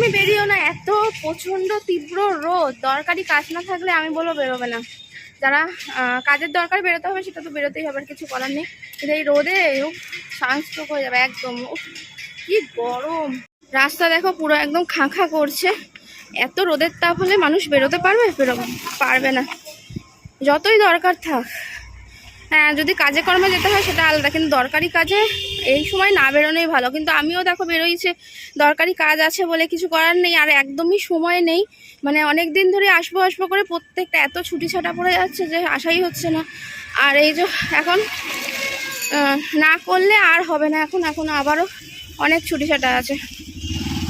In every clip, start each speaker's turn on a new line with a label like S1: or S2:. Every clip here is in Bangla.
S1: একদমই বেরিয়েও না, এত প্রচণ্ড তীব্র রোদ। দরকারি কাজ না থাকলে আমি বলবো বেরোবে না। যারা কাজের দরকার বেরোতে হবে সেটা তো বেরোতেই হবে, কিছু করার নেই। কিন্তু এই রোদে সানস্ট্রোক হয়ে যাবে একদম। কি গরম! রাস্তা দেখো পুরো একদম খাঁ খাঁ করছে। এত রোদের তাপ হলে মানুষ বেরোতে পারবে না, যতই দরকার থাক। হ্যাঁ, যদি কাজে কর্মে যেতে হয় সেটা আলাদা, কিন্তু দরকারি কাজে এই সময় না বেরোনোই ভালো। কিন্তু আমিও দেখো বেরোইছে, দরকারি কাজ আছে বলে, কিছু করার নেই। আর একদমই সময় নেই, মানে অনেক দিন ধরে আসবো করে প্রত্যেকটা এত ছুটি ছাটা পড়ে যাচ্ছে যে আসাই হচ্ছে না। আর এই যে এখন না করলে আর হবে না, এখন আবারও অনেক ছুটি ছাটা আছে।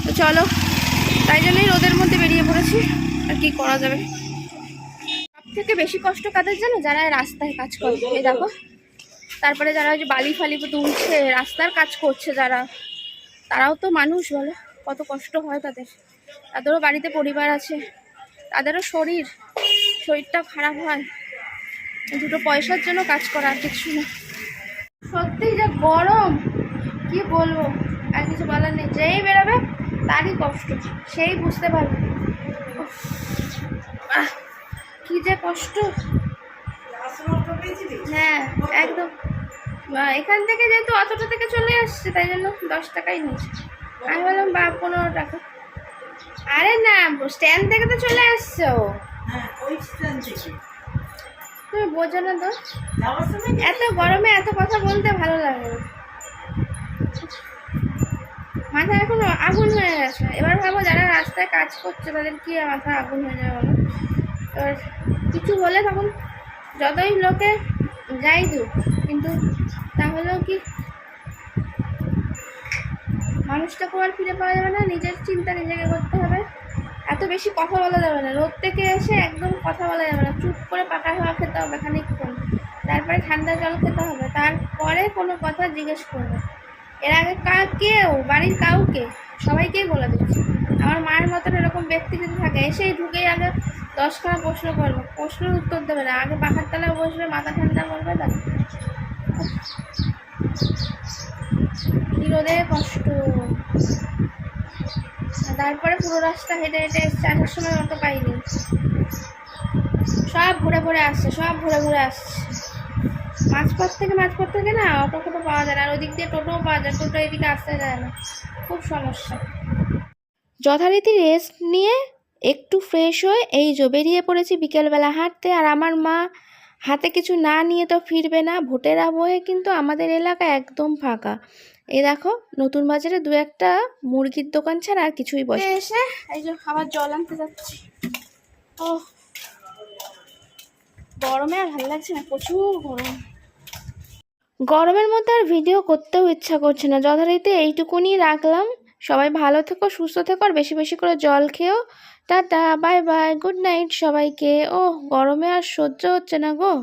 S1: তো চলো, তাই জন্যই রোদের মধ্যে বেরিয়ে পড়েছি। আর কি করা যাবে। থেকে বেশি কষ্ট কাদের জানো? যারা রাস্তায় কাজ করে। এই দেখো, তারপরে যারা ওই যে বালি ফালি তুলছে, রাস্তার কাজ করছে যারা, তারাও তো মানুষ, বলো কত কষ্ট হয় তাদের। তাদেরও বাড়িতে পরিবার আছে, তাদেরও শরীরটা খারাপ হয়। দুটো পয়সার জন্য কাজ করা, আর কিছু না। সত্যি যে গরম, কি বলবো, আর কিছু বলার নেই। যেই বেরোবে তারই কষ্ট, সেই বুঝতে পারবে কি যে কষ্ট। হ্যাঁ একদম। এখান থেকে যেহেতু অতটা থেকে চলে আসছে, তাই জন্য 10 টাকাই নিয়েছে। আমি বললাম 15 টাকা। আরে না, স্ট্যান্ড থেকে তো চলে আসছে ও। তুমি বোঝো না তো, এত গরমে এত কথা বলতে ভালো লাগে না। মাথা এখন আগুন হয়ে গেছে। এবার ভাবো যারা রাস্তায় কাজ করছে তাদের কি মাথা আগুন হয়ে যাবে বলো। এবার কিছু হলে তখন যতই লোকে যাই দুক, কিন্তু তাহলেও কি মানুষটাকে আর ফিরে পাওয়া যাবে না। নিজের চিন্তা নিজেকে করতে হবে। এত বেশি কথা বলা যাবে না, রোদ থেকে এসে একদম কথা বলা যাবে না। চুপ করে পাকা হাওয়া খেতে হবে খানিকক্ষণ, তারপরে ঠান্ডা জল খেতে হবে, তারপরে কোনো কথা জিজ্ঞেস করবে। এর আগে কেউ বাড়ির কাউকে সবাইকেই বলে দিচ্ছে। আমার মায়ের মতন এরকম ব্যক্তি যদি থাকে, এসেই ঢুকেই আগে 10খানা প্রশ্ন করবে, প্রশ্নের উত্তর দেবে না। আগে পাখার তলায় বসবে, মাথা ঠান্ডা করবে, কি রোদে কষ্ট। তারপরে পুরো রাস্তা হেঁটে হেঁটে এসছে, আসার সময় অটো পাইনি। সব ঘুরে আসছে, মাঝপথ থেকে না অটো ফটো পাওয়া যায় না। আর ওদিক দিয়ে টোটোও পাওয়া যায়, টোটো এদিকে আসতে যায় না, খুব সমস্যা। যথারীতি রেস্ট নিয়ে একটু ফ্রেশ হয়ে এই যে বেরিয়ে পড়েছি বিকেলবেলা হাঁটতে। আর আমার মা হাতে কিছু না নিয়ে তো ফিরবে না। ভোটের আবহে কিন্তু আমাদের এলাকা একদম ফাঁকা। এই দেখো, নতুন বাজারে 2-একটা মুরগির দোকান ছাড়া আর কিছুই বসে। এসে এই যে আবার জল আনতে যাচ্ছি। ও গরমে আর ভালো লাগছে না, প্রচুর গরম। গরমের মধ্যে আর ভিডিও করতেও ইচ্ছা করছে না। যথারীতি এইটুকুনি রাখলাম। সবাই ভালো থেকো, সুস্থ থেকো, আর বেশি বেশি করে জল খেও। Tata, bye bye, good night সবাইকে। ও গরমে আর সহ্য হচ্ছে না গো।